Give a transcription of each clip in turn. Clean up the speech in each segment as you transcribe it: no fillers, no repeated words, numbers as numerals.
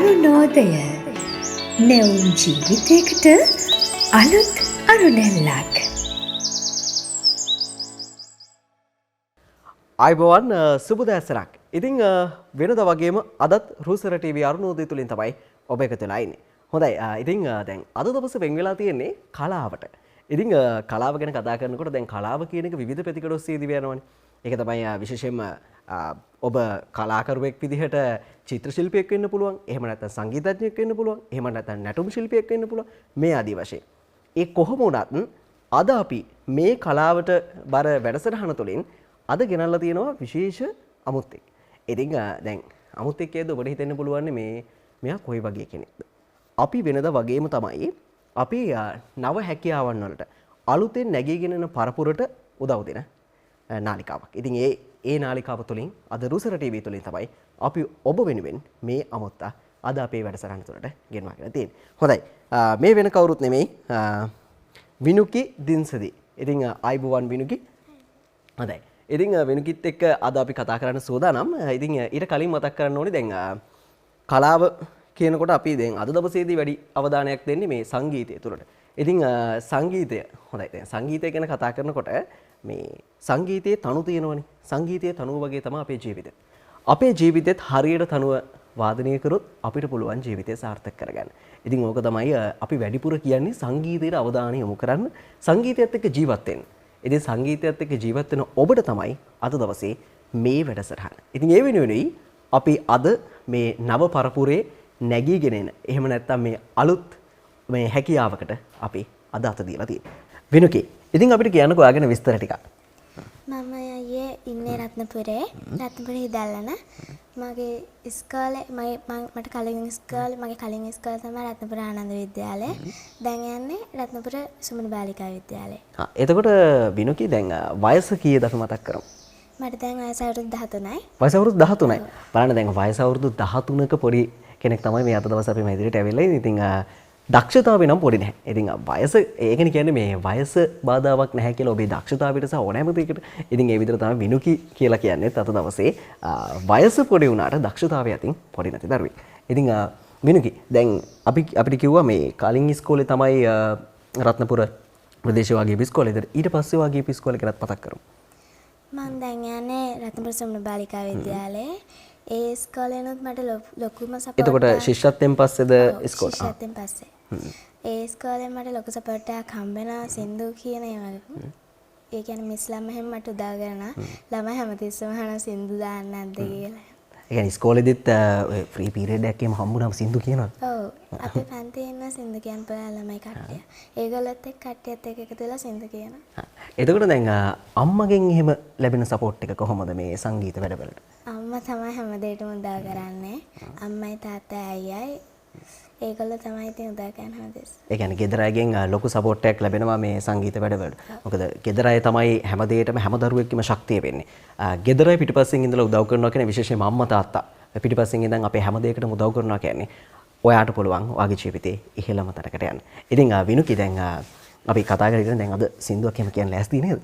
අරුණෝදය නැවුම් ජීවිතයකට අලුත් අරුණැල්ලක්. අයිබෝවන් සුබ දැසරක්. ඉතින් වෙනද වගේම අදත් රුසර ටීවී අරුණෝදය තුලින් තමයි ඔබ එකතු වෙලා ඉන්නේ. හොඳයි. ඉතින් දැන් අද දවසේ වෙන් වෙලා තියෙන්නේ කලාවට. ඉතින් කලාව ගැන කතා කරනකොට දැන් කලාව කියන එක විවිධ පැතිකඩ ඔස්සේ දිව යනවනේ. ඒක තමයි විශේෂයෙන්ම ඔබ කලාකරුවෙක් විදිහට චිත්‍ර ශිල්පියෙක් වෙන්න පුළුවන්. එහෙම නැත්නම් සංගීතඥයෙක් වෙන්න පුළුවන්. එහෙම නැත්නම් නැටුම් ශිල්පියෙක් වෙන්න පුළුවන්. මේ ආදී වශයෙන්. ඒ කොහොම වුණත් අද අපි මේ කලාවට බර වැඩසටහන තුළින් අද ගෙනල්ලා තියෙනවා විශේෂ අමුත්තෙක්. ඉතින් දැන් අමුත්තෙක් කියද්දී ඔබට හිතෙන්න පුළුවන් මෙයා කොයි වගේ කෙනෙක්ද? අපි වෙනද වගේම තමයි අපි නව හැකියාවන් වලට අලුතෙන් නැගීගෙන එන පරපුරට උදව් දෙන නාලිකාවක්. ඉතින් ඒ නාලිකාව තුළින් අද රුසර ටීවී තුළින් තමයි අපි ඔබ වෙනුවෙන් මේ අමුත්තා අද අපේ වැඩසටහන තුළට ගෙනවාගෙන තියෙන්නේ. හොඳයි. මේ වෙන කවුරුත් නෙමෙයි විනුකි දින්සදි. ඉතින් ආයිබෝවන් විනුකි. හොඳයි. ඉතින් වෙනුකිත් එක්ක අද අපි කතා කරන්න සූදානම්. ඉතින් ඊට කලින් මතක් කරන්න ඕනේ දැන් කලාව කියනකොට අපි දැන් අද දවසේදී වැඩි අවධානයක් දෙන්නේ මේ සංගීතය තුළට. ඉතින් සංගීතය හොඳයි. දැන් සංගීතය ගැන කතා කරනකොට මේ සංගීතයේ තනු තියෙනවනේ. සංගීතයේ තනුව වගේ තමයි අපේ ජීවිතේ. අපේ ජීවිතෙත් හරියට තනුව වාදනය කරොත් අපිට පුළුවන් ජීවිතය සාර්ථක කරගන්න. ඉතින් ඕක තමයි අපි වැඩිපුර කියන්නේ සංගීතයට අවධානය යොමු කරන්න, සංගීතයත් එක්ක ජීවත් වෙන්න. ඉතින් සංගීතයත් එක්ක ජීවත් වෙන ඔබට තමයි අද දවසේ මේ වැඩසටහන. ඉතින් ඒ වෙනුවෙනුයි අපි අද මේ නව පරපුරේ නැගීගෙන එන එහෙම නැත්නම් මේ අලුත් මේ හැකියාවකට අපි අද අත දීලා තියෙනවා. විනුකි, ඉතින් අපිට කියන්නකෝ ඔයාගෙන විස්තර ටිකක්. මම අයියේ ඉන්නේ රත්නපුරේ. රත්නපුරේ ඉඳල්ලාන මගේ ඉස්කෝලේ මට කලින් මගේ කලින් ඉස්කෝලේ තමයි රත්නපුර ආනන්ද විද්‍යාලය. දැන් යන්නේ රත්නපුර සුමන බාලිකා විද්‍යාලය. එතකොට විනුකි දැන් වයස කීයද අපි මතක් කරමු. මට දැන් වයස අවුරුදු 13යි. වයස අවුරුදු 13යි. බලන්න දැන් වයස අවුරුදු 13ක පොඩි කෙනෙක් තමයි මේ අද දවස් අපි මේ ඉදිරියට ඇවිල්ලා ඉන්නේ. ඉතින් දක්ෂතාවය නම් පොඩි නැහැ. ඉතින් වයස ඒකනේ කියන්නේ මේ වයස බාධාවක් නැහැ කියලා ඔබේ දක්ෂතාවයට සහ ඕනෑම දෙයකට. ඉතින් ඒ විදිහට තමයි විනුකි කියලා කියන්නේ අද දවසේ වයස පොඩි වුණාට දක්ෂතාවය අතින් පොඩි නැති දරුවෙක්. ඉතින් විනුකි දැන් අපිට කිව්වා මේ කලින් ඉස්කෝලේ තමයි රත්නපුර ප්‍රදේශ වාග්යප ඉස්කෝලේ. ඊට පස්සේ වාග්යප ඉස්කෝලේ ගැනත් මතක් කරමු. මම දැන් යන්නේ රත්නපුර සුමන බාලිකා විද්‍යාලයේ. ඒ ඉස්කෝලේනොත් මට ලොකුම සපෝට්. එතකොට ශිෂ්‍යත්වයෙන් පස්සේද ඉස්කෝලේ? ශිෂ්‍යත්වයෙන් පස්සේ. ඒ ඉස්කෝලේ මට ලොකු සපෝට් එකක් හම්බ වෙනවා සින්දු කියන ඒවා. ඒ කියන්නේ මිස් ළම හැම මට උදව් කරනවා. ළමයි හැමතිස්සෙම අහනවා සින්දු දාන්න නැද්ද කියලා. ඒ කියන්නේ ඉස්කෝලේදීත් ඔය ෆ්‍රී පීරියඩ් එකක් එහෙම හම්බුනම සින්දු කියනවා. ඔව්. අපේ පන්තියේ ඉන්න සින්දු කියන්න පුළුවන් ළමයි කට්ටිය. ඒගොල්ලොත් එක්ක කට්ටියත් එක්ක එකතු වෙලා සින්දු කියනවා. එතකොට දැන් අම්මගෙන් එහෙම ලැබෙන සපෝට් එක කොහොමද මේ සංගීත වැඩවලට? අම්මා තමයි හැම දෙයකටම උදව් කරන්නේ. අම්මයි තාත්තයි අයියයි ඒගොල්ලෝ තමයි ඉතින් උදව් කරන හැමදේම. ඒ කියන්නේ ගෙදර අයගෙන් ලොකු සපෝට් එකක් ලැබෙනවා මේ සංගීත වැඩවලට. මොකද ගෙදර අය තමයි හැම දෙයකටම හැම දරුවෙක්ගේම ශක්තිය වෙන්නේ. ගෙදර අය පිටිපස්සෙන් ඉඳලා උදව් කරනවා කියන්නේ විශේෂයෙන්ම අම්මා තාත්තා. පිටිපස්සෙන් ඉඳන් අපේ හැම දෙයකටම උදව් කරනවා කියන්නේ ඔයාට පුළුවන් ඔයාගේ ජීවිතේ ඉහළම තැනකට යන්න. ඉතින් විනුකි දැන් අපි කතා කරගෙන දැන් අද සින්දුවක් එහෙම කියන්න ලෑස්ති නේද?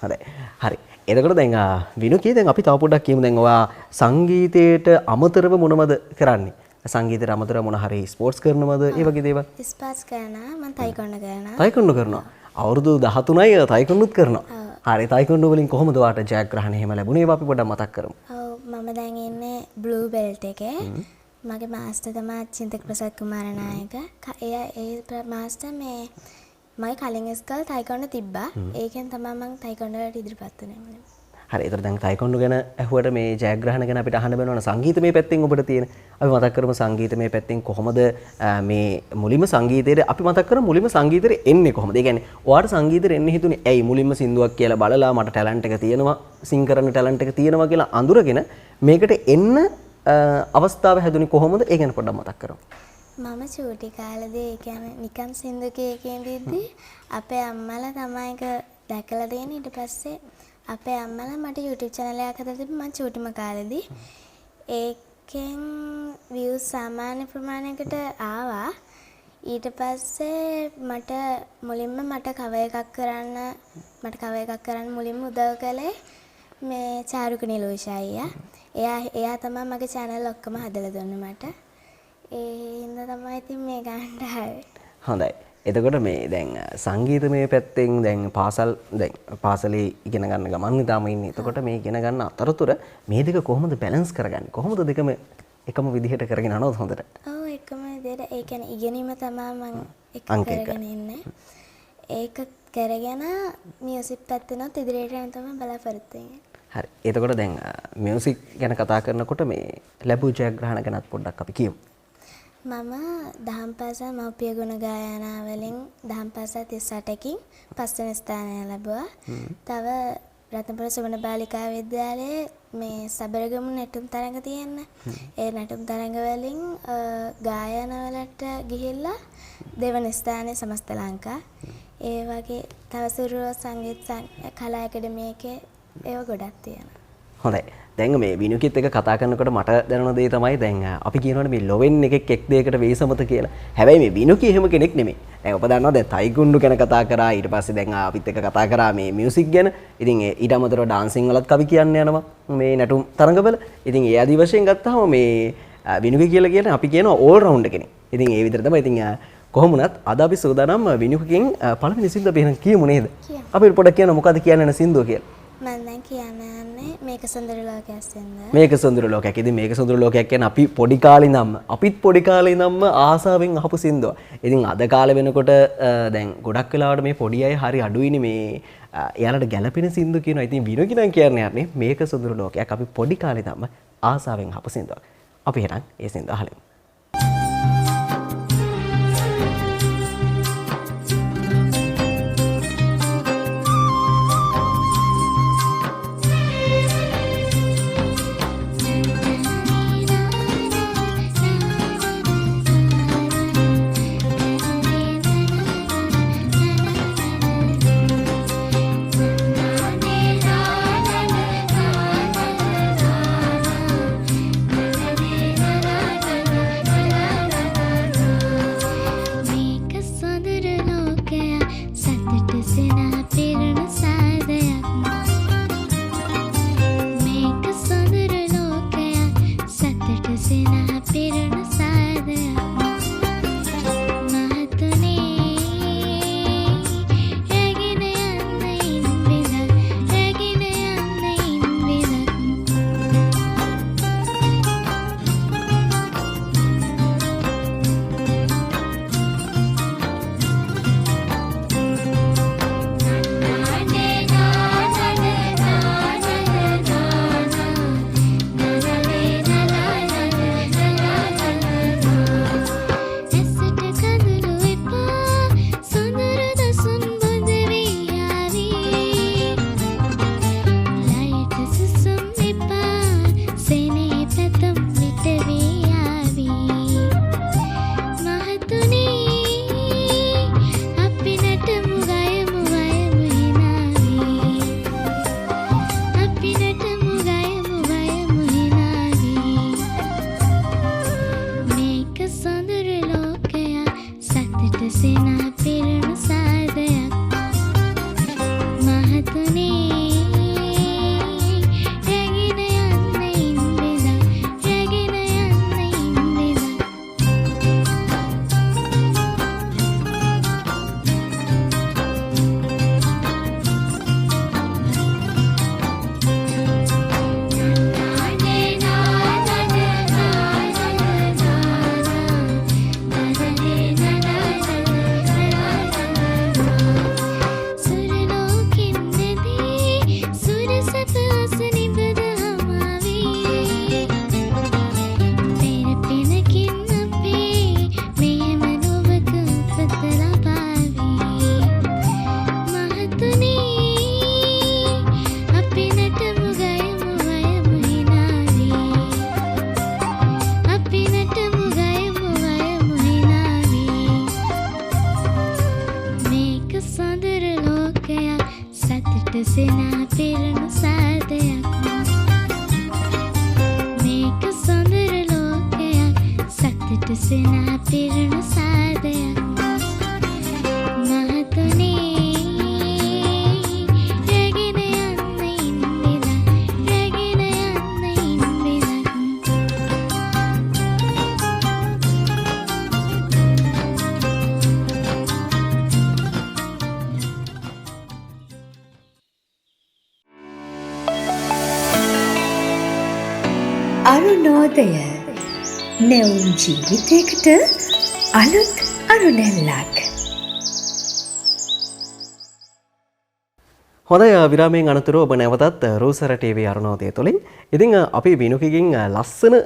හරි. හරි. එතකොට දැන් විනුකි දැන් අපි තව පොඩ්ඩක් කියමු දැන් ඔයා සංගීතයට අමතරව මොනවද කරන්නේ? සංගීතයට අමතරව මොන හරි ස්පෝර්ට්ස් කරනවද? ඒ වගේ දේවල්? ස්පෝර්ට්ස් කරනවා. මම ටයිකොන්ඩෝ කරනවා. ටයිකොන්ඩෝ කරනවා. අවුරුදු 13යි ටයිකොන්ඩෝත් කරනවා. හරි. ටයිකොන්ඩෝ වලින් කොහොමද ඔයාට ජයග්‍රහණ එහෙම ලැබුණේ? ඒවා අපි පොඩ්ඩක් මතක් කරමු. ඔව් මම දැන් ඉන්නේ බ්ලූ බෙල්ට් එකේ. මගේ මාස්ටර් තමයි චින්තක ප්‍රසාද් කුමාරනායක. ඒ මාස්ටර් මේ මගේ කලින් ඉස්කෝලේ ටයිකොන්ඩෝ තිබ්බා. ඒකෙන් තමයි මම ටයිකොන්ඩෝ වලට ඉදිරිපත් වුණේ. හරි. ඒතර දැන් ටයිකොන්ඩෝ ගැන ඇහුවට මේ ජයග්‍රහණ ගැන අපිට අහන්න බැනවනේ සංගීතමය පැත්තෙන් ඔබට තියෙන. අපි මතක් කරමු සංගීතමය පැත්තෙන් කොහොමද මේ මුලින්ම සංගීතයට අපි මතක් කරමු මුලින්ම සංගීතයට එන්නේ කොහොමද? ඒ කියන්නේ ඔයාට සංගීතයට එන්න හිතුනේ ඇයි මුලින්ම සින්දුවක් කියලා බලලා මට ටැලන්ට් එක තියෙනවා, සිං කරන්න ටැලන්ට් එක තියෙනවා කියලා අඳුරගෙන මේකට එන්න අවස්ථාව හැදුනේ කොහොමද? ඒ ගැන පොඩ්ඩක් මතක් කරමු. මම චූටි කාලේදී ඒ කියන්නේ නිකන් සින්දු කීකෙන් දිද්දි අපේ අම්මලා තමයි ඒක දැකලා දෙන්නේ. ඊට පස්සේ අපේ අම්මලා මට YouTube channel එකක් හදලා තිබ්බ මම චූටිම කාලේදී. ඒකෙන් views සාමාන්‍ය ප්‍රමාණයකට ආවා. ඊට පස්සේ මට මුලින්ම කවර් එකක් කරන්න මුලින්ම උදව් කළේ මේ චාරුක නිලෝෂ අයියා. එයා තමයි මගේ channel ඔක්කොම හදලා දුන්නේ මට. ඒ හින්දා තමයි ඉතින් මේ ගන්න ආවේ. හොඳයි. එතකොට මේ දැන් සංගීතමය පැත්තෙන් දැන් පාසලේ ඉගෙන ගන්න ගමන් තාම ඉන්නේ. එතකොට මේ ඉගෙන ගන්න අතරතුර මේ දෙක කොහොමද බැලන්ස් කරගන්නේ? කොහොමද දෙකම එකම විදිහට කරගෙන යනවද හොඳට? ඔව් එකම විදිහට ඒ කියන්නේ ඉගෙනීම තමයි මම එක කරගෙන ඉන්නේ. ඒක කරගෙන මියුසික් පැත්තෙනොත් ඉදිරියට යන්න තමයි බලාපොරොත්තු වෙන්නේ. හරි. එතකොට දැන් මියුසික් ගැන කතා කරනකොට මේ ලැබූ ජයග්‍රහණ ගැනත් පොඩ්ඩක් අපි කියමු. මම දහම් පාසල් මව්පිය ගුණ ගායනා වලින් දහම් පාසල් 38කින් පස්වෙනි ස්ථානය ලැබුවා. තව රත්නපුර සුවර්ණ බාලිකා විද්‍යාලයේ මේ සබරගමු නැටුම් තරඟ තියෙන. ඒ නැටුම් තරඟ වලින් ගායන වලට ගිහිල්ලා දෙවන ස්ථානයේ සමස්ත ලංකා. ඒ වගේ තව සුරුව සංගීත කලා ඇකඩමි එකේ ඒව ගොඩක් තියෙනවා. හොඳයි. දැන් මේ විනුකිත් එක කතා කරනකොට මට දැනුණ දේ තමයි දැන් අපි කියනවනේ මේ ලොවෙන් එකෙක් එක් දෙයකට වේසමත කියලා. හැබැයි මේ විනුකි එහෙම කෙනෙක් නෙමෙයි. දැන් ඔබ දන්නවා දැන් තයිගුන්ඩු ගැන කතා කරා ඊට පස්සේ දැන් අපිත් එක්ක කතා කරා මේ මියුසික් ගැන. ඉතින් ඊට අමතරව ඩාන්සින් වලත් කවි කියන්න යනවා මේ නැටුම් තරඟවල. ඉතින් ඒ ආදි වශයෙන් ගත්තාම මේ විනුකි කියලා කියන්නේ අපි කියනවා ඕල් රවුන්ඩ් කෙනෙක්. ඉතින් ඒ විදිහට තමයි ඉතින් කොහොම වුණත් අද අපි සූදානම් විනුකිකින් පළවෙනි සින්දුව අපි කියමු නේද? අපි පොඩ්ඩක් කියන්න මොකද්ද කියන්න සින්දුව කියලා. මම දැන් කියන්නේ මේක සුන්දර ලෝකයක් සෙන්ද. මේක සුන්දර ලෝකයක්. ඉතින් මේක සුන්දර ලෝකයක් කියන්නේ අපි පොඩි කාලේ ඉඳන්ම අපිත් පොඩි කාලේ ඉඳන්ම ආසාවෙන් අහපු සින්දුව. ඉතින් අද කාලේ වෙනකොට දැන් ගොඩක් වෙලාවට මේ පොඩි අය හරි අඩුයිනේ මේ එයාලට ගැළපෙන සින්දු කියනවා. ඉතින් විනෝකි නම් කියන්නේ යන්නේ මේක සුන්දර ලෝකයක් අපි පොඩි කාලේ ඉඳන්ම ආසාවෙන් අහපු සින්දුවක්. අපි එහෙනම් ඒ සින්දුව අහලමු. අරුණෝදය නෙවුම් ජීවිතයකට අලුත් අරුණැල්ලක්. හොඳයි විරාමයෙන් අනතුරුව ඔබ නැවතත් රූසර ටීවී අරුණෝදය තුළින්. ඉතින් අපි විනුකිගෙන් ලස්සන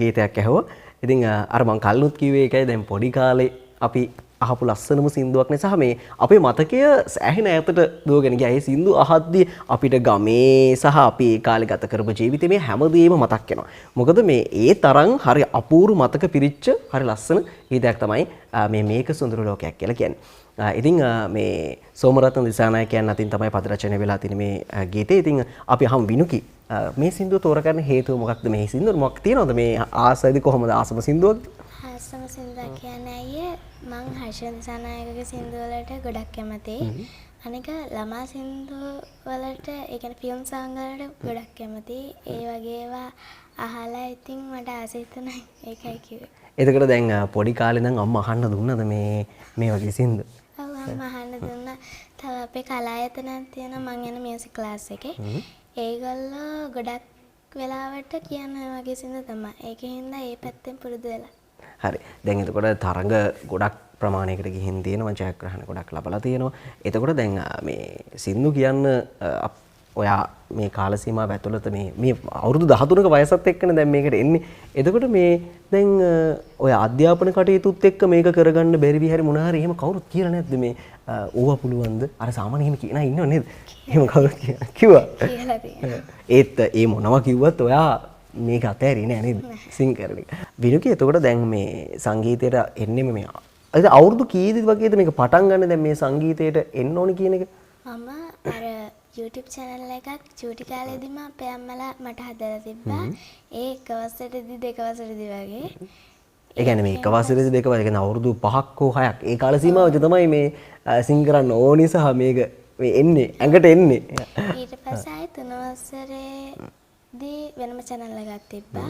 ගීතයක් ඇහුවා. ඉතින් අර මං කල්නුත් කිව්වේ ඒකයි දැන් පොඩි කාලේ අපි අහපු ලස්සනම සින්දුවක් නේ සහ මේ අපේ මතකය සෑහෙන ඈතට දුවගෙන ගියා. ඒ සින්දු අහද්දී අපිට ගමේ සහ අපි ඒ කාලේ ගත කරපු ජීවිතේ මේ හැමදේම මතක් වෙනවා. මොකද මේ ඒ තරම් හරි අපූර්ව මතක පිරිච්ච හරි ලස්සන ගීතයක් තමයි මේ මේක සුන්දර ලෝකයක් කියලා කියන්නේ. ඉතින් මේ සෝමරත්න දිසානායකයන් අතින් තමයි පද රචනය වෙලා තියෙන මේ ගීතේ. ඉතින් අපි අහමු විනුකි මේ සින්දුව තෝරගන්න හේතුව මොකක්ද? මේ සින්දුව මොකක් තියනවද? මේ ආසයිද කොහොමද ආසම සින්දුවක්ද? ආසම සින්දුවක් කියන්නේ අයියේ මං හර්ෂන් දිසානායකගේ සින්දු වලට ගොඩක් කැමතියි. අනික ළමා සින්දු වලට ඒ කියන්නේ ෆිල්ම් සෝංග වලට ගොඩක් කැමතියි. ඒ වගේ ඒවා අහලා ඉතින් මට ආස හිතුණා ඒකයි කිව්වේ. එතකොට දැන් පොඩි කාලේ නම් අම්මා අහන්න දුන්නද මේ වගේ සින්දු? ඔව් අම්මා අහන්න දුන්නා. තව අපේ කලායතනයක් තියෙනවා මං යන මියුසික් ක්ලාස් එකේ. ඒගොල්ලෝ ගොඩක් වෙලාවට කියන වගේ සින්දු තමයි. ඒකෙන්ද ඒ පැත්තෙන් පුරුදු වෙලා. හරි. දැන් එතකොට තරඟ ගොඩක් ප්‍රමාණයකට ගිහින් තියෙනවා, ජයග්‍රහණ ගොඩක් ලබලා තියෙනවා. එතකොට දැන් මේ සින්දු කියන්න ඔයා මේ කාල සීමාව ඇතුළත මේ අවුරුදු 13ක වයසත් එක්කනේ දැන් මේකට එන්නේ. එතකොට මේ දැන් ඔය අධ්‍යාපන කටයුතුත් එක්ක මේක කරගන්න බැරි විහරි මොන හරි එහෙම කවුරුත් කියලා නැද්ද මේ ඕවා පුළුවන්ද? අර සාමාන්‍ය එහෙම කියන අය ඉන්නව නේද? එහෙම කවුරුත් කිව්වා. කියලා තියෙනවා. ඒත් ඒ මොනවා කිව්වත් ඔයා මේක අතෑරියේ නෑ නේද? සිං කරන එක. විනුකී එතකොට දැන් මේ සංගීතයට එන්නෙම මේ අවුරුදු කීයද වගේද මේක පටන් ගන්න දැන් මේ සංගීතයට එන්න ඕනි කියන එක? මම අර YouTube channel එකක් චූටි කාලේදීම අපේ අම්මලා මට හදලා තිබ්බා. ඒ එක වසරේදී දෙක වසරේදී වගේ. ඒ කියන්නේ මේ එක වසරේදී දෙක වසරේ කියන්නේ අවුරුදු 5ක් හෝ 6ක්. ඒ කාල සීමාවෙදි තමයි මේ සිං කරන්න ඕනි සහ මේක මේ එන්නේ ඇඟට එන්නේ. ඊට පස්සේ ආයෙ 3 වසරේදී වෙනම channel එකක් තිබ්බා.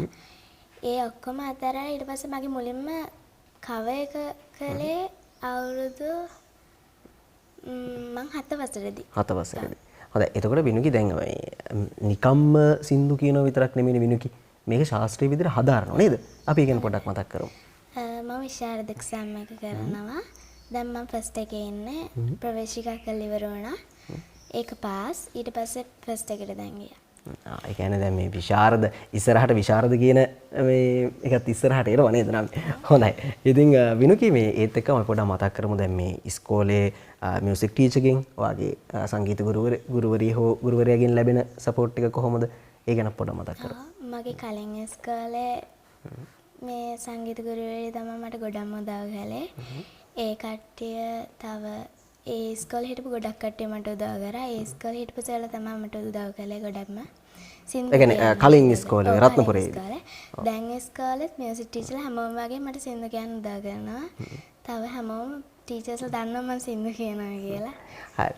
ඒ ඔක්කොම අතරලා ඊට පස්සේ මගේ මුලින්ම cover එක කළේ අවුරුදු මං 7 වසරේදී. 7 වසරේදී. හොඳයි. එතකොට විනුකි දැන් නිකම්ම සින්දු කියනවා විතරක් නෙමෙයි විනුකි. මේක ශාස්ත්‍රීය විදිහට හදාරනවා නේද? අපි ඒක ගැන පොඩ්ඩක් මතක් කරමු. මම විශාරද එක්සෑම් එක කරනවා. දැන් මම ෆස්ට් එකේ ඉන්නේ. ප්‍රවේශිකා කරලා ඉවර වුණා. ඒක පාස්. ඊට පස්සේ ෆස්ට් එකට දැන් ගියා. ඒ කියන්නේ දැන් මේ විශාරද ඉස්සරහට විශාරද කියන මේ එකත් ඉස්සරහට එනවා නේද නම් හොඳයි. ඉතින් විනුකි මේ ඒත් එක්කම පොඩ්ඩක් මතක් කරමු දැන් මේ ඉස්කෝලේ මියුසික් ටීචර්ගෙන් වාගේ සංගීත ගුරුවරිය හෝ ගුරුවරයාගෙන් ලැබෙන සපෝට් එක කොහොමද? ඒ ගැන පොඩ්ඩක් මතක් කරමු. මගේ කලින් ඉස්කෝලේ මේ සංගීත ගුරුවරිය තමයි මට ගොඩක්ම උදව් කළේ. ඒ කට්ටිය තව ඒ ඉස්කෝලේ හිටපු ගොඩක් කට්ටිය මට උදව් කරා. ඒ ඉස්කෝලේ හිටපු සර්ලා තමයි මට උදව් කළේ ගොඩක්ම. ඒ කියන්නේ කලින් ඉස්කෝලේ රත්නපුරේ. දැන් ඉස්කෝලේත් මියුසික් ටීචර්ලා හැමෝම වගේ මට සින්දු කියන්න උදව් කරනවා. තව හැමෝම ටීචර්ස්ලා දන්නවා මම සින්දු කියනවා කියලා. හරි.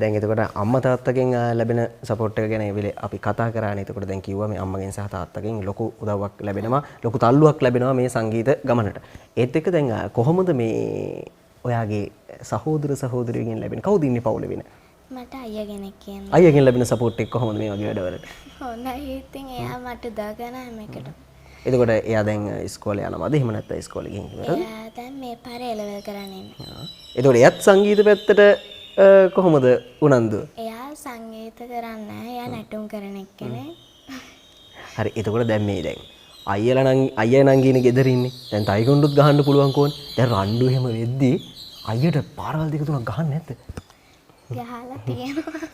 දැන් එතකොට අම්මා තාත්තගෙන් ලැබෙන සපෝට් එක ගැන ඒ අපි කතා කරානේ. එතකොට දැන් කිව්වා මේ අම්මගෙන් සහ තාත්තගෙන් ලොකු උදව්වක් ලැබෙනවා, ලොකු තල්ලුවක් ලැබෙනවා මේ සංගීත ගමනට. ඒත් එක්ක දැන් කොහොමද මේ ඔයාගේ සහෝදර සහෝදරියගෙන් ලැබෙන කවුද ඉන්නේ පවුලේ වෙන? මට අයියා කෙනෙක් ඉන්නවා. අයියාගෙන් ලැබෙන සපෝට් එක කොහොමද මේ වගේ වැඩවලට? හොඳයි. ඉතින් එයා මට උදව් කරන හැම එකටම. එතකොට එයා දැන් ඉස්කෝලේ යනවාද? එහෙම නැත්නම් ඉස්කෝලේ ගිහින් ඉවරද? එයා දැන් මේ පාරේ එලෙවල් කරන්න ඉන්නේ. එතකොට එයාත් සංගීත පැත්තට කොහොමද උනන්දු? එයා සංගීත කරන්නේ නැහැ. එයා නැටුම් කරන එක්කෙනෙක්. හරි. එතකොට දැන් මේ දැන් අයියා නම් කියන ගෙදර ඉන්නේ. දැන් තයිකොණ්ඩුත් ගහන්න පුළුවන් කෝනේ. දැන් රණ්ඩු එහෙම වෙද්දී අයියට පාරවල් දෙක තුනක් ගහන්න නැද්ද? ගහලා තියෙනවා.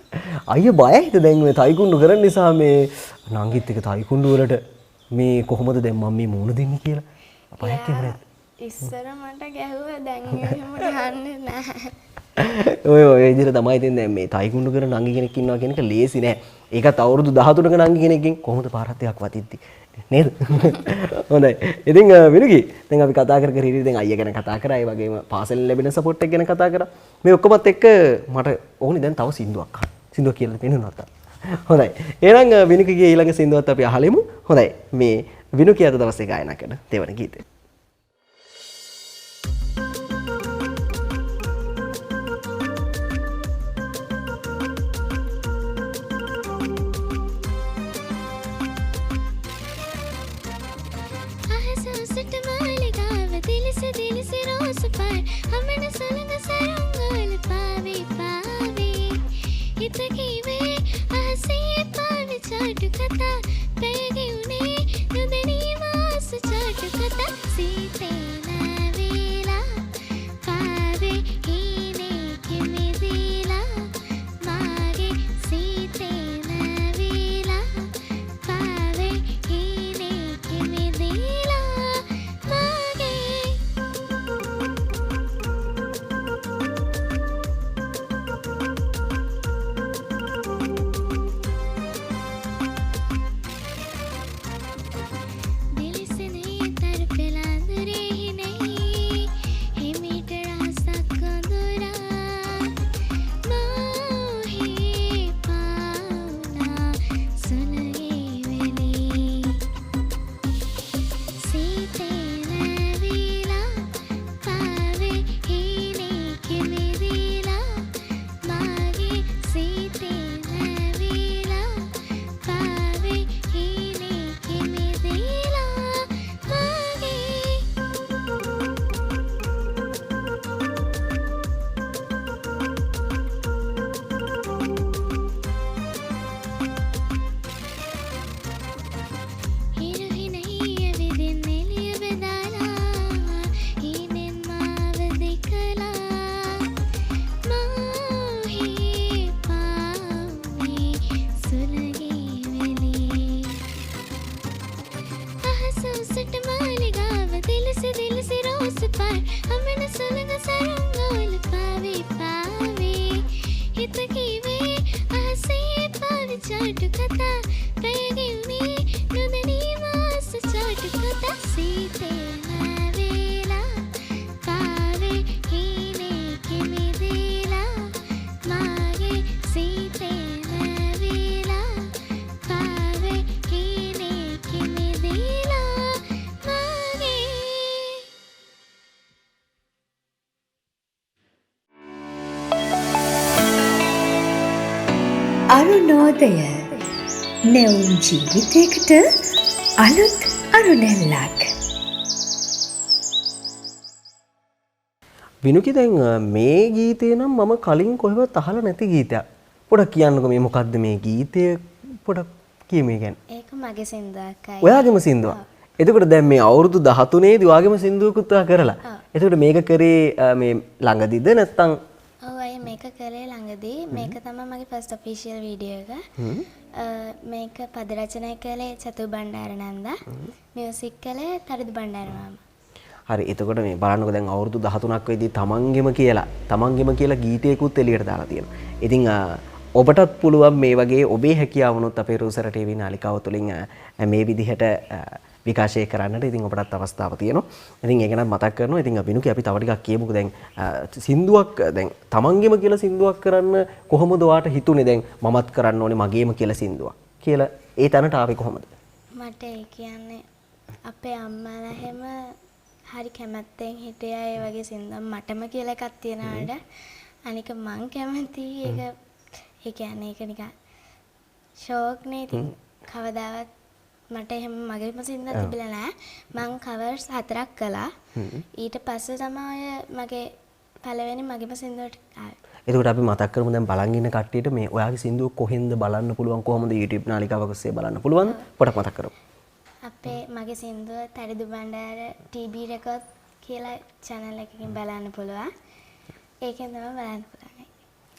අයියා බයයිද දැන් මේ තයිකොණ්ඩු කරන නිසා මේ නංගිත් එක තයිකොණ්ඩු වලට මේ කොහොමද දැන් මම මේ මූණ දෙන්නේ කියලා? බයක් එහෙම නැද්ද? ඉස්සර මට ගැහුවා දැන් එහෙම ගහන්නේ නැහැ. ඔය විදිහට තමයි ඉතින් දැන් මේ තයිකුණ්ඩු කරන නංගි කෙනෙක් ඉන්නවා කියන එක ලේසි නෑ. ඒකත් අවුරුදු 13ක නංගි කෙනෙක්ගෙන් කොහොමද පාරක් දෙකක් වතිද්දි නේද? හොඳයි. ඉතින් විනුකි දැන් අපි කතා කර කර ඉතින් දැන් අයියා ගැන කතා කරා. ඒ වගේම පාසලෙන් ලැබෙන සපෝට් එක ගැන කතා කරා. මේ ඔක්කොමත් එක්ක මට ඕනේ දැන් තව සින්දුවක් අහන්න. සින්දුවක් කියලා පෙන්වනවා තා. හොඳයි. එහෙනම් විනුකිගේ ඊළඟ සින්දුවත් අපි අහලෙමු. හොඳයි. මේ විනුකි අද දවසේ ගායනා කරන දෙවන ගීතය. කතා පැයගේ උනේ නොදැනීම ආස චාටු කතා සීතේ නැවිලා පාවේ හීනේ කිමිදිලා මාගේ සීතේ නැවිලා පාවේ හීනේ කිමිදිලා මාගේ දිලිසෙනේ තර පෙළඳුරේ හිනෙහි හිමිට රහසක් ගොඳුරා මෝහේ පාවුනා සුළගේ වෙලී සීතේ නැවිලා පාවේ හීනේ කිමිදිලා මාගේ සීතේ නැවිලා පාවේ හීනේ කිමිදිලා මාගේ හිරු හිනෙහි ඇවිදින් එළිය බෙදාලා හීනෙන් මාව දෙකලා මෝහේ පාවුනේ සුළගේ වෙලී අහස උසට මාලිගාව දිලිසි දිලිසි රෝස පාර අමන සුළඟ සරුංගෝල පාවේ පාවේ හිත කීවේ අහසේ පාවි චාටු කතා පැයගේ උනේ නොදැනීම ආස චාටු කතා සීතේ නැවිලා පාවේ හීනේ කිමිදිලා මාගේ සීතේ නැවිලා පාවේ හීනේ කිමිදිලා මාගේ අරුණෝදය නැවුම් ජීවිතයකට අලුත් අරුණැල්ලක්. විනුකි දැන් මේ ගීතේ නම් මම කලින් කොහෙවත් අහලා නැති ගීතයක්. පොඩක් කියන්නකෝ මේ මොකද්ද මේ ගීතය පොඩක් කියමේ ගැන. ඒක මගේ සින්දුවක්යි. ඔයාගේම සින්දුවක්. එතකොට දැන් මේ අවුරුදු 13 දී ඔයාගේම සින්දුවකුත් ඔයා කරලා. එතකොට මේක කරේ මේ ළඟදිද නැත්නම් ඔව් අය මේක කරේ ළඟදී. මේක තමයි මගේ ෆස්ට් ඔෆිෂියල් වීඩියෝ එක. මේක පද රචනා කළේ චතු බණ්ඩාරනන්දා. මියුසික් කළේ තරිදු බණ්ඩාර මාමා. හරි එතකොට මේ බලන්නකෝ දැන් අවුරුදු 13ක් වෙද්දී තමන්ගෙම කියලා ගීතයකුත් එළියට දාලා තියෙනවා. ඉතින් ඔබටත් පුළුවන් මේ වගේ ඔබේ හැකියාවනොත් අපේ රූසර ටීවී නාලිකාව තුළින් මේ විදිහට විකාශය කරන්නට ඉතින් ඔබටත් අවස්ථාව තියෙනවා. ඉතින් ඒක නම් මතක් කරනවා. ඉතින් විනුකි අපි තව ටිකක් කියමුකෝ දැන් සින්දුවක් දැන් තමන්ගෙම කියලා සින්දුවක් කරන්න කොහොමද ඔයාට හිතුනේ දැන් මමත් කරන්න ඕනේ මගේම කියලා සින්දුවක් කියලා ඒ තැනට ආවේ කොහොමද? මට ඒ කියන්නේ අපේ අම්මාලා හැම හරි කැමැත්තෙන් හිටියා ඒ වගේ සින්දුවක් මටම කියලා එකක් තියනවාට අනික මං කැමති ඒක ඒ කියන්නේ ඒක නිකන් ෂෝක් නේ ඉතින් කවදාවත් මට එහෙම මගේම සින්දුවක් තිබිලා නැහැ මං කවර්ස් 4ක් කළා ඊට පස්සේ තමයි මගේ පළවෙනි මගේම සින්දුවට ආවේ. එතකොට අපි මතක් කරමු දැන් බලන් ඉන්න කට්ටියට මේ ඔයාගේ සින්දුව කොහෙන්ද බලන්න පුළුවන් කොහොමද YouTube නාලිකාවක ඔස්සේ බලන්න පුළුවන් පොඩක් මතක් කරමු. අපේ මගේ සින්දුව තරිදු බණ්ඩාර TB රෙකෝඩ් කියලා channel එකකින් බලන්න පුළුවන්. ඒකෙන් තමයි බලන්න පුළුවන්.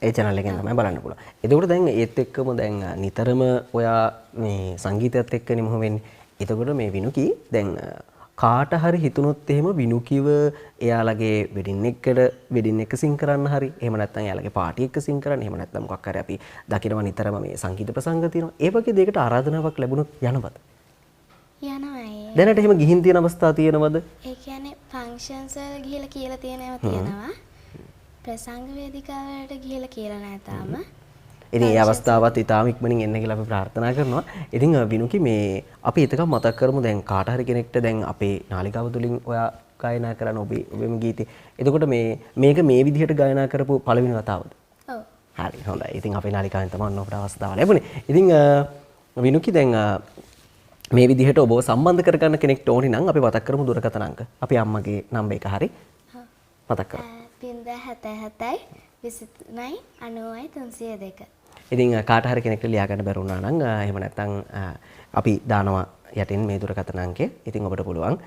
ඒ channel එකෙන් තමයි බලන්න පුළුවන්. එතකොට දැන් ඒත් එක්කම දැන් නිතරම ඔයා මේ සංගීතයත් එක්කනේ මොහොම වෙන්නේ. එතකොට මේ විනුකි දැන් කාට හරි හිතුනොත් එහෙම විනුකිව එයාලගේ වෙඩින් එක සින් කරන්න හරි එහෙම නැත්නම් එයාලගේ පාටි එක සින් කරන්න එහෙම නැත්නම් මොකක් හරි අපි දකිනවා නිතරම මේ සංගීත ප්‍රසංග තියෙනවා. ඒ වගේ දෙයකට ආරාධනාවක් ලැබුණොත් යනවද? යනවා. දැනට එහෙම ගිහින් තියෙන අවස්ථා තියෙනවද? ඒ කියන්නේ ෆන්ක්ෂන්ස් වල ගිහිල්ලා කියලා තියෙනවා තියෙනවා. ප්‍රසංග වේදිකාවලට ගිහිල්ලා කියලා නැහැ තාම. ඉතින් ඒ අවස්ථාවත් ඉතාම ඉක්මනින් එන්න කියලා අපි ප්‍රාර්ථනා කරනවා. ඉතින් විනුකි මේ අපි එතකම මතක් කරමු දැන් කාට හරි කෙනෙක්ට දැන් අපේ නාලිකාව තුලින් ඔයා ගායනා කරන ඔබේම ගීතේ. එතකොට මේක මේ විදිහට ගායනා කරපු පළවෙනි වතාවද? ඔව්. හරි හොඳයි. ඉතින් අපේ නාලිකාවෙන් තමයි ඔබට අවස්ථාව ලැබුණේ. ඉතින් විනුකි දැන් මේ විදිහට ඔබව සම්බන්ධ කරගන්න කෙනෙක්ට ඕනි නම් අපි මතක් කරමු දුරකථන අංක. අපි අම්මගේ නම්බර් එක හරි මතක් කරමු. 077 29 90 302. ඉතින් කාට හරි කෙනෙක්ට ලියා ගන්න බැරුණා නම් එහෙම නැත්නම් අපි දානවා යටින් මේ දුරකථන අංකය. ඉතින් ඔබට පුළුවන්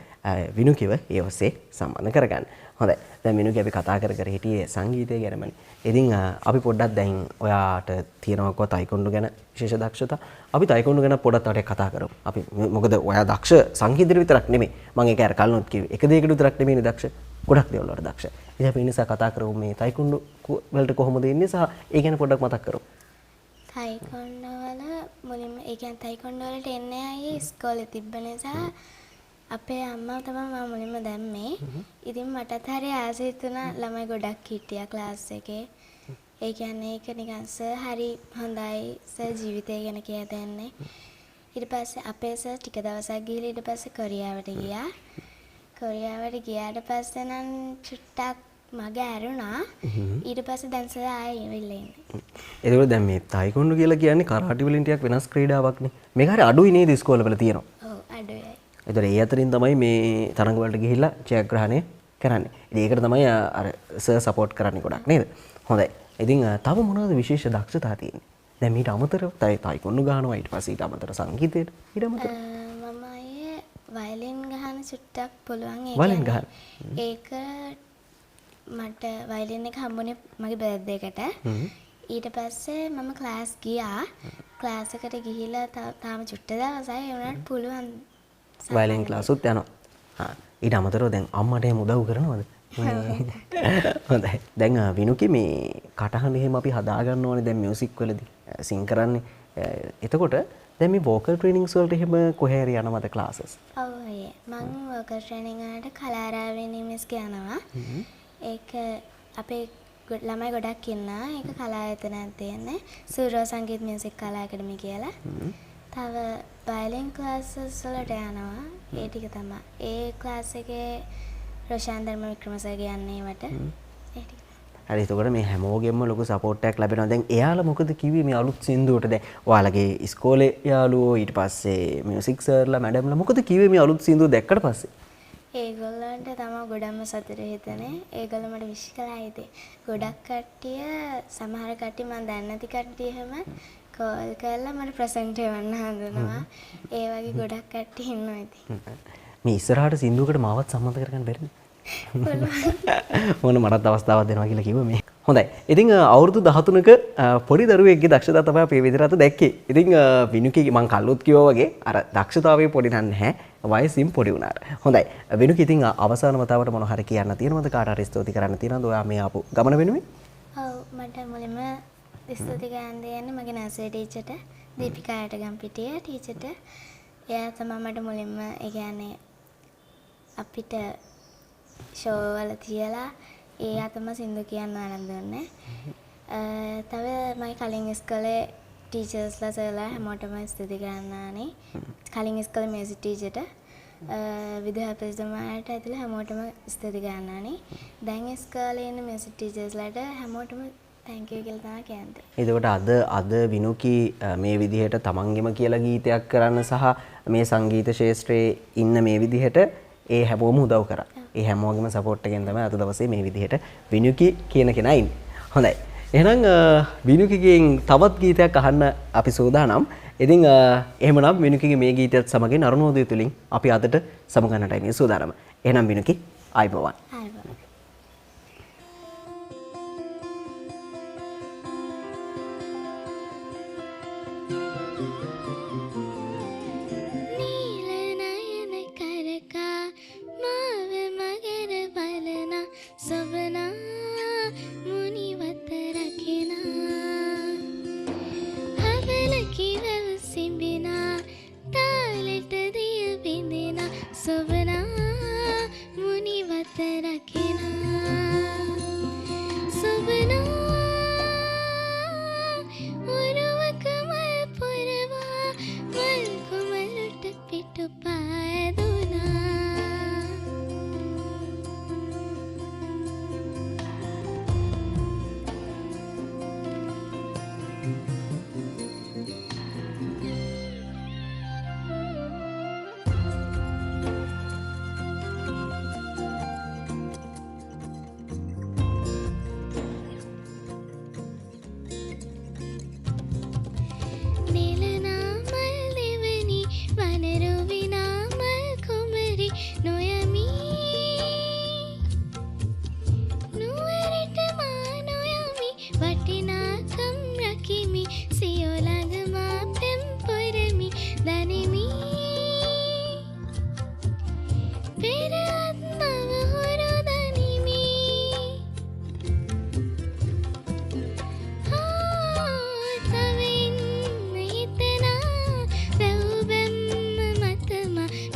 විනුකිව ඒ ඔස්සේ සම්බන්ධ කරගන්න. හොඳයි. දැන් විනුකි අපි කතා කර හිටියේ සංගීතය ගැනමනේ. ඉතින් අපි පොඩ්ඩක් දැන් ඔයාට තියෙනවකෝ තයිකොන්ඩු ගැන විශේෂ දක්ෂතා. අපි තයිකොන්ඩු ගැන පොඩ්ඩක් තවටක් කතා කරමු. අපි මොකද ඔයා දක්ෂ සංගීතෙට විතරක් නෙමෙයි. මම ඒක අර කලිනුත් කිව්වේ. එක දෙයකට විතරක් නෙමෙයිනේ දක්ෂ. ගොඩක් දේවල් වලට දක්ෂ. ඉතින් අපි නිසා කතා කරමු මේ තයිකොන්ඩු වලට කොහොමද ඉන්නේ සහ ඒ ගැන පොඩ්ඩක් මතක් කරමු. තයිකොන්ඩෝ වල මුලින්ම ඒ කියන්නේ තයිකොන්ඩෝ වලට එන්නේ අය ඉස්කෝලේ තිබ්බ නිසා අපේ අම්මා තමයි මම මුලින්ම දැම්මේ. ඉතින් මටත් හරි ආසයි හිතුණා ළමයි ගොඩක් හිටියා ක්ලාස් එකේ. ඒ කියන්නේ ඒක නිකන් සර් හරි හොඳයි සර් ජීවිතය ගැන කියලා දෙන්නේ. ඊට පස්සේ අපේ සර් ටික දවසක් ගිහලා ඊට පස්සේ කොරියාවට ගියා. කොරියාවට ගියාට පස්සේ නම් චුට්ටක් මගේ ඇරුණා. ඊට පස්සේ දැන් සර් ආයෙ ඉවිල්ලා ඉන්නේ. ඒකවල දැන් මේ තයිකොන්ඩු කියලා කියන්නේ කරාටි වලින් ටිකක් වෙනස් ක්‍රීඩාවක්නේ. මේක හරි අඩුයි නේද ඉස්කෝලවල තියෙනවා. ඔව් අඩුයි. ඒතර ඒ අතරින් තමයි මේ තරඟ වලට ගිහිල්ලා ජයග්‍රහණය කරන්නේ. ඉතින් ඒකට තමයි අර සර් සපෝට් කරන්නේ ගොඩක් නේද? හොඳයි. ඉතින් තව මොනවද විශේෂ දක්ෂතා තියෙන්නේ? දැන් මීට අමතරව තයිකොන්ඩු ගහනවා ඊට පස්සේ ඊට අමතර සංගීතයට ඊට අමතර මම අය වයලින් ගහන චුට්ටක් පුළුවන්. වයලින් ගහන. ඒක මට වයලින් එක හම්බුනේ මගේ බර්ත්ඩේ එකට. ඊට පස්සේ මම ක්ලාස් ගියා. ක්ලාස් එකට ගිහිල්ලා තාම චුට්ට දවසයි ඒ වුණාට පුළුවන් වයලින් ක්ලාස් උත් යනවා. ඊට අමතරව දැන් අම්මට එහෙම උදව් කරනවද? හොඳයි. දැන් විනුකි මේ කටහඬ එහෙම අපි හදා ගන්න ඕනේ දැන් මියුසික් වලදී සිං කරන්නේ. එතකොට දැන් මේ වෝකල් ට්‍රේනින්ග්ස් වලට එහෙම කොහේ හරි යනවද ක්ලාසස්? ඔව් අය. මම වෝකල් ට්‍රේනින්ග් වලට කලාරාවේ මිස් යනවා. ඒක අපේ ළමයි ගොඩක් ඉන්නා. ඒක කලායතනයක් තියෙන්නේ. සූර්ය සංගීත මියුසික් කලා ඇකඩමි කියලා. තව වයලින් ක්ලාසස් වලට යනවා. ඒ ටික තමයි. ඒ ක්ලාස් එකේ රොෂාන් ධර්ම වික්‍රමසර් කියන්නේ වට. ඒ ටික. හරි. එතකොට මේ හැමෝගෙම ලොකු සපෝට් එකක් ලැබෙනවා. දැන් එයාලා මොකද කිව්වේ මේ අලුත් සින්දුවට? දැන් ඔයාලගේ ඉස්කෝලේ යාළුවෝ ඊට පස්සේ මියුසික් සර්ලා මැඩම්ලා මොකද කිව්වේ මේ අලුත් සින්දුව දැක්කට පස්සේ? ඒගොල්ලන්ට තමයි ගොඩක්ම සතුට හිතෙන්නේ. ඒගොල්ලෝ මට විශ් කළා ඉතින්. ගොඩක් කට්ටිය සමහර කට්ටිය මම දන්නේ නැති කට්ටිය එහෙම කෝල් කරලා මට ප්‍රසන්ට් එවන්න හදනවා. ඒ වගේ ගොඩක් කට්ටිය ඉන්නවා ඉතින්. මේ ඉස්සරහට සින්දුවකට මාවත් සම්බන්ධ කරගන්න බැරිද? මොන මටත් අවස්ථාවක් දෙනවා කියලා කිව්ව මේ. හොඳයි. ඉතින් අවුරුදු 13ක පොඩි දරුවෙක්ගේ දක්ෂතාව තමයි අපි මේ විදිහට දැක්කේ. ඉතින් විනුකි මං කල්ලුත් කිව්වා වගේ අර දක්ෂතාවයේ පොඩි නැහැ. වයසින් පොඩි වුණාට. හොඳයි. විනුකි ඉතින් අවසාන වතාවට මොන හරි කියන්න තියෙනවද? කාට හරි ස්තුති කරන්න තියෙනවද? ඔයා මේ ආපු ගමන වෙනුවෙන්? ඔව් මට මුලින්ම ස්තුති කරන්න දෙන්නේ මගේ නර්සරි ටීචර්ට දීපිකාට ගම්පිටිය ටීචර්ට. එයා තමයි මට මුලින්ම ඒ කියන්නේ අපිට ෂෝ වල තියලා එයා තමයි සින්දු කියන්න ආනන්ද දුන්නේ. තව මම කලින් ඉස්කෝලේ ටීචර්ස්ලා සර්ලා හැමෝටම ස්තුති කරන්න ආනේ. කලින් ඉස්කෝලේ මියුසික් ටීචර්ට විද්‍යාපතිතුමාට ඇතුළේ හැමෝටම ස්තුති කරන්න ආනේ. දැන් ඉස්කෝලේ ඉන්න මියුසික් ටීචර්ස්ලාට හැමෝටම thank you කියලා තමයි කියන්නේ. එතකොට අද විනුකි මේ විදිහට තමන්ගෙම කියලා ගීතයක් කරන්න සහ මේ සංගීත ශාස්ත්‍රයේ ඉන්න මේ විදිහට ඒ හැමෝම උදව් කරා. ඒ හැමෝගෙම සපෝට් එකෙන් තමයි අද දවසේ මේ විදිහට විනුකි කියන කෙනා ඉන්නේ. හොඳයි. එහෙනම් විනුකිගෙන් තවත් ගීතයක් අහන්න අපි සූදානම්. ඉතින් එහෙමනම් විනුකිගේ මේ ගීතයත් සමගින් අරුණෝදය තුලින් අපි අදට සමගන්නටයි මේ සූදානම. එහෙනම් විනුකි ආයිබෝවන්. ආයිබෝවන්.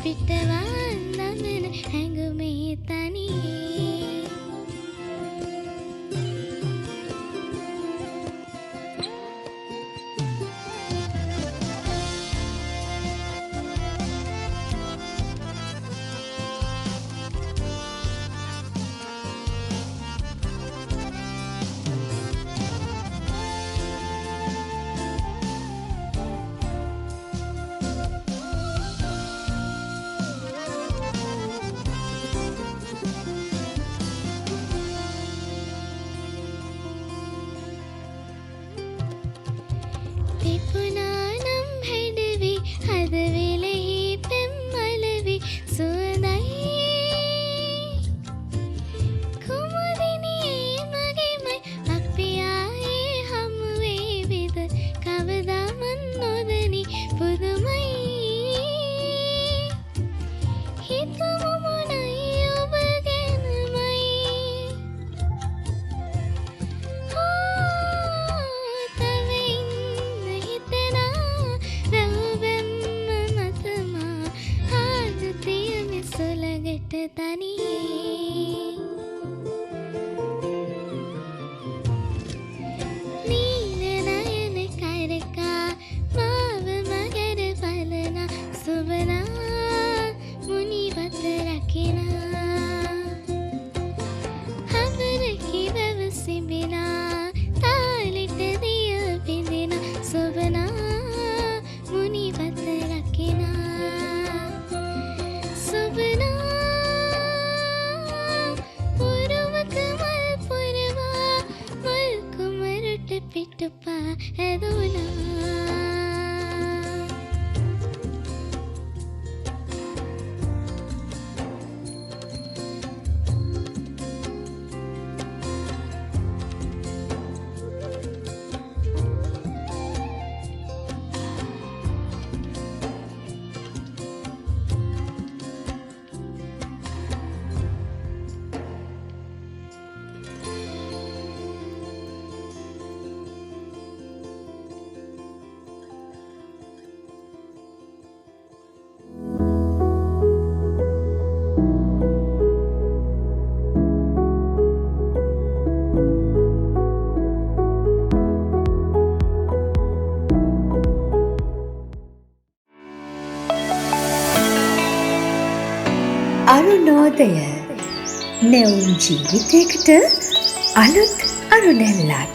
පිටවන් නමන හැඟුමේ තනියේ තිපුණානම් හැඩවි හදවෙලෙහි පෙම්මලවි සුවඳයි කුමුදිනියේ මගෙමයි අපියායේ හමුවේ විද කවදාමන් නොදනි පුදුමයි හිතුමු මොනයි ඔබ ගැනමයි තනියේ නීන නයන කරකා මාව මගර බලන සුබනා මුනිවත රකිනා හවර කිවව සිඹිනා තාලිට දිය පිඳින සුබනා මුනිවත රකිනා සුබනා පිටුපා ඇදුනා අරුණෝදය නැවුම් ජීවිතයකට අලුත් අරුණැල්ලක්